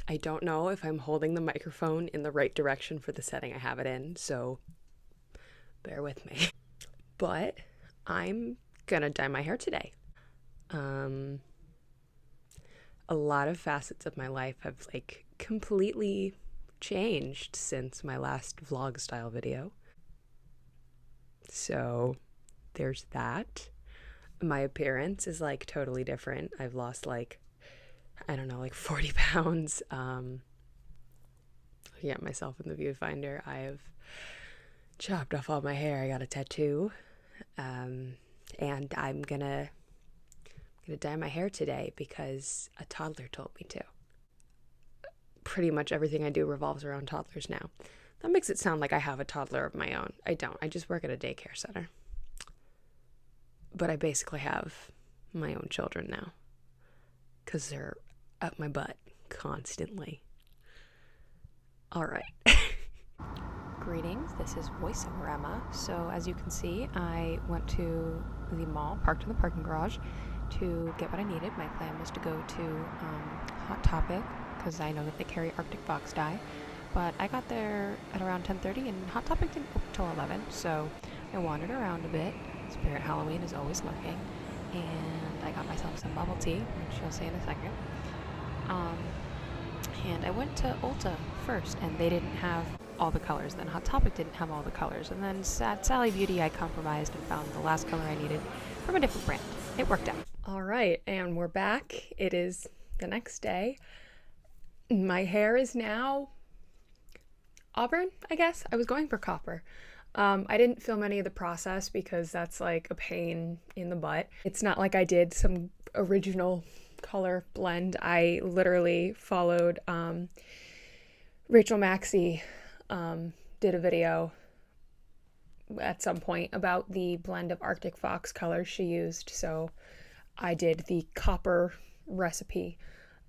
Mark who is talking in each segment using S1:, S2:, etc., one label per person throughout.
S1: I don't know if I'm holding the microphone in the right direction for the setting I have it in, so bear with me. But I'm gonna dye my hair today. Um, a lot of facets of my life have like completely changed since my last vlog style video. So there's that. My appearance is like totally different. I've lost like, I don't know, like 40 pounds. Looking at myself in the viewfinder, I have chopped off all my hair. I got a tattoo. And I'm gonna dye my hair today because a toddler told me to. Pretty much everything I do revolves around toddlers now. That makes it sound like I have a toddler of my own. I don't. I just work at a daycare center. But I basically have my own children now because they're up my butt constantly. All right. Greetings, this is VoiceOver Emma. So as you can see, I went to the mall, parked in the parking garage to get what I needed. My plan was to go to Hot Topic because I know that they carry Arctic Fox dye. But I got there at around 10:30 and Hot Topic didn't open till 11. So I wandered around a bit. Spirit Halloween is always looking. And I got myself some bubble tea, which you'll see in a second. And I went to Ulta first, and they didn't have all the colors. Then Hot Topic didn't have all the colors. And then at Sally Beauty, I compromised and found the last color I needed from a different brand. It worked out. All right, and we're back. It is the next day. My hair is now auburn, I guess. I was going for copper. I didn't film any of the process because that's like a pain in the butt. It's not like I did some original color blend. I literally followed Rachel Maxey did a video at some point about the blend of Arctic Fox colors she used, so I did the copper recipe,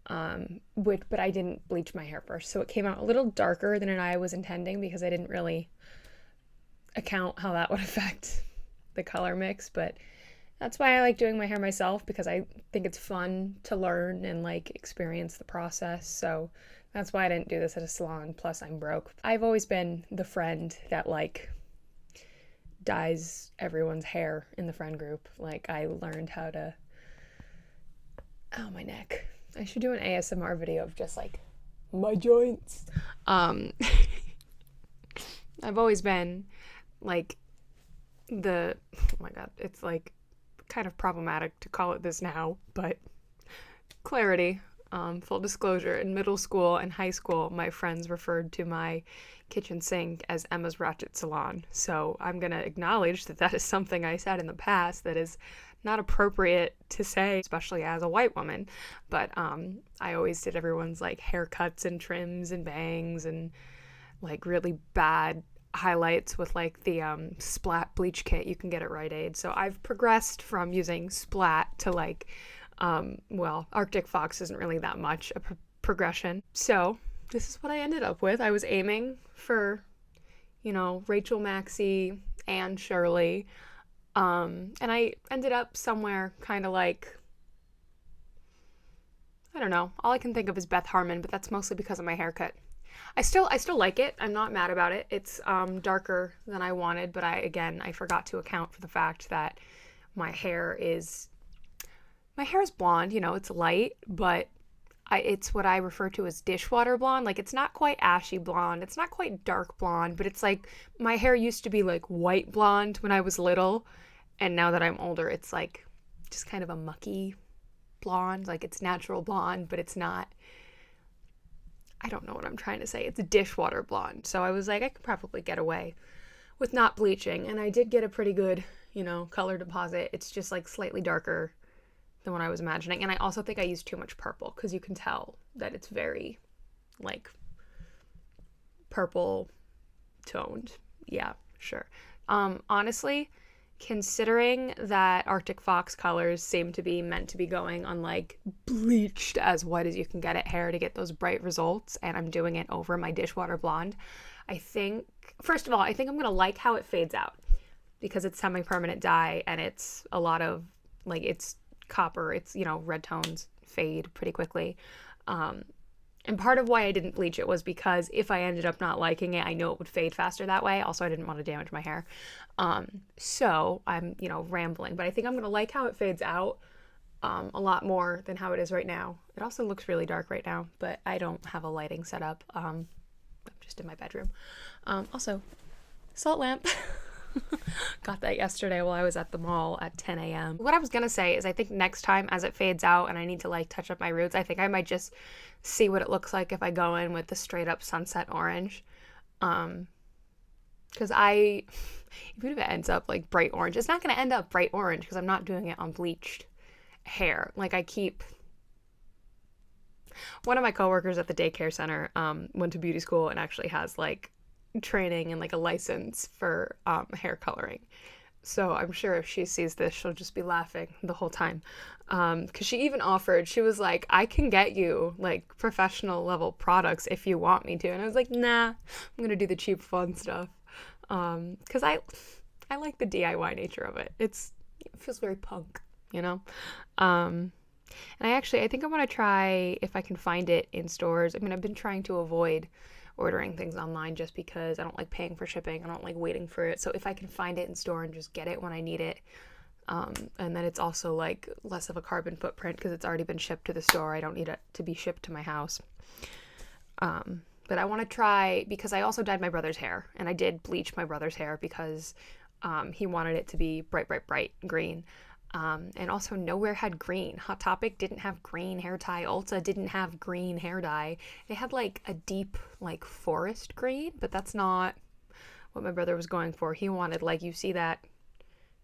S1: but I didn't bleach my hair first, so it came out a little darker than I was intending because I didn't really account how that would affect the color mix. But that's why I like doing my hair myself, because I think it's fun to learn and like experience the process. So that's why I didn't do this at a salon. Plus I'm broke. I've always been the friend that like dyes everyone's hair in the friend group. Like I learned how to, oh, my neck. I should do an ASMR video of just like my joints. I've always been like oh my God, it's like kind of problematic to call it this now, but clarity, full disclosure, in middle school and high school, my friends referred to my kitchen sink as Emma's Ratchet Salon. So I'm going to acknowledge that that is something I said in the past that is not appropriate to say, especially as a white woman. But I always did everyone's like haircuts and trims and bangs and like really bad highlights with like the Splat bleach kit you can get at Rite Aid. So I've progressed from using Splat to like Arctic Fox isn't really that much a progression. So this is what I ended up with. I was aiming for, Rachel Maxey and Shirley, and I ended up somewhere kind of like, I don't know, all I can think of is Beth Harmon, but that's mostly because of my haircut. I still like it. I'm not mad about it. It's darker than I wanted, but I forgot to account for the fact that my hair is blonde. It's light, but it's what I refer to as dishwater blonde. Like it's not quite ashy blonde. It's not quite dark blonde, but it's like my hair used to be like white blonde when I was little, and now that I'm older, it's like just kind of a mucky blonde. Like it's natural blonde, but it's not. I don't know what I'm trying to say. It's a dishwater blonde. So I was like, I could probably get away with not bleaching. And I did get a pretty good, color deposit. It's just like slightly darker than what I was imagining. And I also think I used too much purple because you can tell that it's very like purple toned. Yeah, sure. Honestly, considering that Arctic Fox colors seem to be meant to be going on like bleached as white as you can get it hair to get those bright results, and I'm doing it over my dishwater blonde, I think I'm going to like how it fades out because it's semi-permanent dye and it's a lot of like, it's copper, it's, red tones fade pretty quickly. And part of why I didn't bleach it was because if I ended up not liking it, I know it would fade faster that way. Also, I didn't want to damage my hair. So I'm, rambling, but I think I'm going to like how it fades out a lot more than how it is right now. It also looks really dark right now, but I don't have a lighting set up. I'm just in my bedroom. Also, salt lamp. Got that yesterday while I was at the mall at 10 a.m. What I was gonna say is I think next time as it fades out and I need to like touch up my roots, I think I might just see what it looks like if I go in with the straight up sunset orange. Because even if it ends up like bright orange, it's not gonna end up bright orange because I'm not doing it on bleached hair. Like one of my coworkers at the daycare center went to beauty school and actually has like training and like a license for hair coloring. So I'm sure if she sees this, she'll just be laughing the whole time. Because she even offered, she was like, I can get you like professional level products if you want me to. And I was like, nah, I'm going to do the cheap fun stuff. Because I like the DIY nature of it. It feels very punk, And I think I want to try if I can find it in stores. I mean, I've been trying to avoid ordering things online just because I don't like paying for shipping. I don't like waiting for it. So if I can find it in store and just get it when I need it, and then it's also like less of a carbon footprint because it's already been shipped to the store. I don't need it to be shipped to my house. But I want to try, because I also dyed my brother's hair, and I did bleach my brother's hair because he wanted it to be bright, bright, bright green. And also nowhere had green. Hot Topic didn't have green hair dye. Ulta didn't have green hair dye. They had like a deep like forest green, but that's not what my brother was going for. He wanted, like, you see that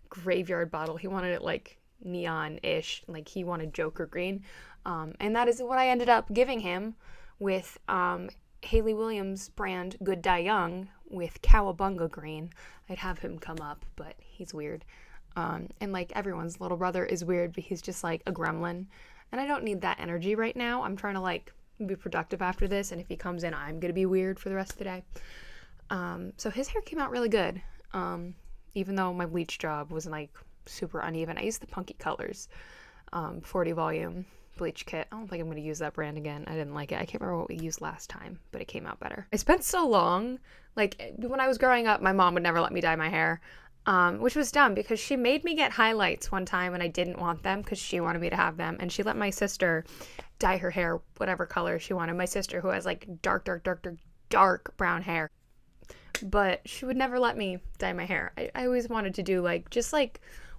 S1: graveyard bottle, he wanted it like neon-ish, like he wanted Joker green. And that is what I ended up giving him with Hayley Williams brand Good Dye Young with Cowabunga green. I'd have him come up, but he's weird. And like everyone's little brother is weird, but he's just like a gremlin. And I don't need that energy right now. I'm trying to like be productive after this. And if he comes in, I'm going to be weird for the rest of the day. So his hair came out really good. Even though my bleach job was like super uneven. I used the Punky Colors 40 volume bleach kit. I don't think I'm going to use that brand again. I didn't like it. I can't remember what we used last time, but it came out better. I spent so long, like when I was growing up, my mom would never let me dye my hair. Which was dumb because she made me get highlights one time and I didn't want them because she wanted me to have them. And she let my sister dye her hair whatever color she wanted. My sister, who has like dark brown hair. But she would never let me dye my hair. I always wanted to do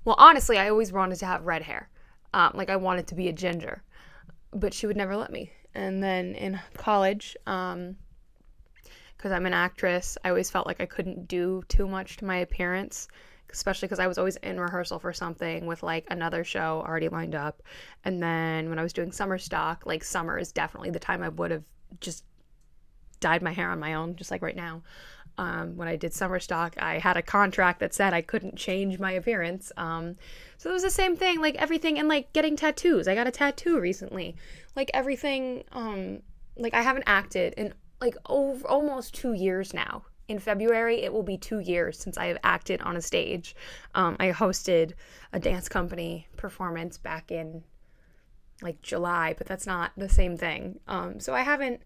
S1: honestly, I always wanted to have red hair. Like I wanted to be a ginger. But she would never let me. And then in college, because I'm an actress, I always felt like I couldn't do too much to my appearance, especially because I was always in rehearsal for something with like another show already lined up. And then when I was doing summer stock, like summer is definitely the time I would have just dyed my hair on my own, just like right now. When I did summer stock, I had a contract that said I couldn't change my appearance. So it was the same thing, like everything, and like getting tattoos. I got a tattoo recently. Like everything, like I haven't acted in like almost 2 years now. In February, it will be 2 years since I have acted on a stage. I hosted a dance company performance back in like July, but that's not the same thing. So I haven't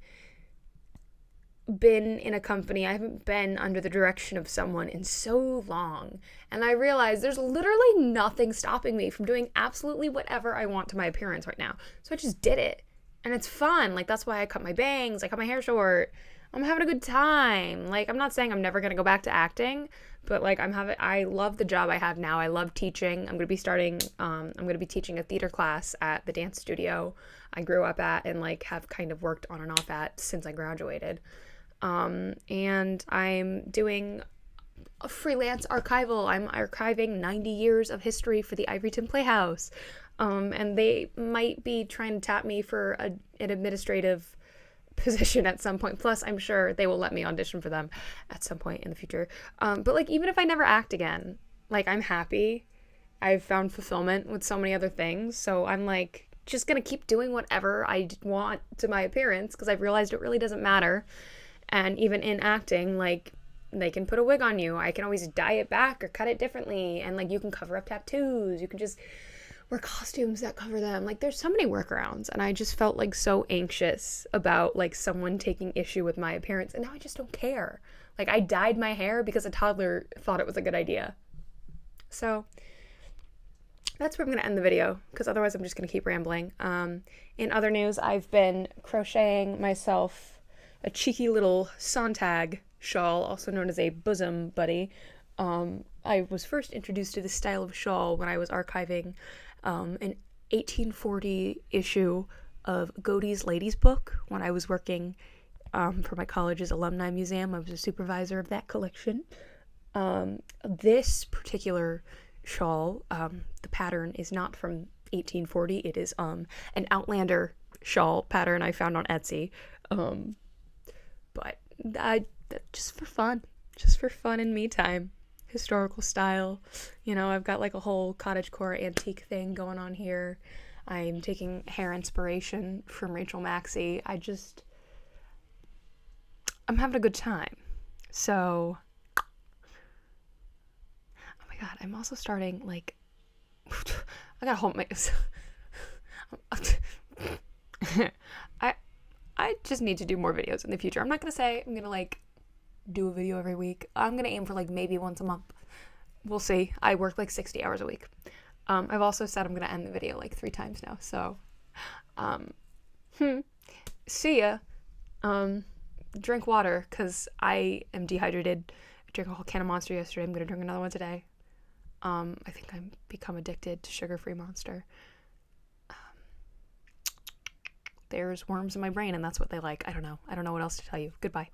S1: been in a company, I haven't been under the direction of someone in so long. And I realized there's literally nothing stopping me from doing absolutely whatever I want to my appearance right now. So I just did it. And it's fun. Like, that's why I cut my bangs. I cut my hair short. I'm having a good time. Like, I'm not saying I'm never going to go back to acting, but like I love the job I have now. I love teaching. I'm going to be teaching a theater class at the dance studio I grew up at and like have kind of worked on and off at since I graduated. And I'm doing a freelance archival. I'm archiving 90 years of history for the Ivoryton Playhouse. And they might be trying to tap me for an administrative position at some point. Plus, I'm sure they will let me audition for them at some point in the future. But like, even if I never act again, like I'm happy. I've found fulfillment with so many other things. So I'm like, just going to keep doing whatever I want to my appearance because I've realized it really doesn't matter. And even in acting, like, they can put a wig on you. I can always dye it back or cut it differently. And, like, you can cover up tattoos. You can just, wear costumes that cover them. Like, there's so many workarounds, and I just felt like so anxious about like someone taking issue with my appearance, and now I just don't care. Like, I dyed my hair because a toddler thought it was a good idea. So that's where I'm gonna end the video, because otherwise I'm just gonna keep rambling. In other news, I've been crocheting myself a cheeky little Sontag shawl, also known as a bosom buddy. I was first introduced to this style of shawl when I was archiving an 1840 issue of Godey's Ladies Book when I was working for my college's alumni museum. I was a supervisor of that collection. This particular shawl, the pattern is not from 1840. It is an Outlander shawl pattern I found on Etsy. But just for fun and me time. Historical style. You know, I've got like a whole cottagecore antique thing going on here. I'm taking hair inspiration from Rachel Maxey. I'm having a good time. So, oh my god, I'm also starting like, I gotta hold my, I just need to do more videos in the future. I'm not gonna say I'm gonna like do a video every week. I'm gonna aim for like maybe once a month. We'll see. I work like 60 hours a week. I've also said I'm gonna end the video like 3 times now. So, see ya. Drink water, because I am dehydrated. I drank a whole can of Monster yesterday. I'm gonna drink another one today. I think I'm become addicted to sugar-free Monster. There's worms in my brain, and that's what they like. I don't know what else to tell you. Goodbye.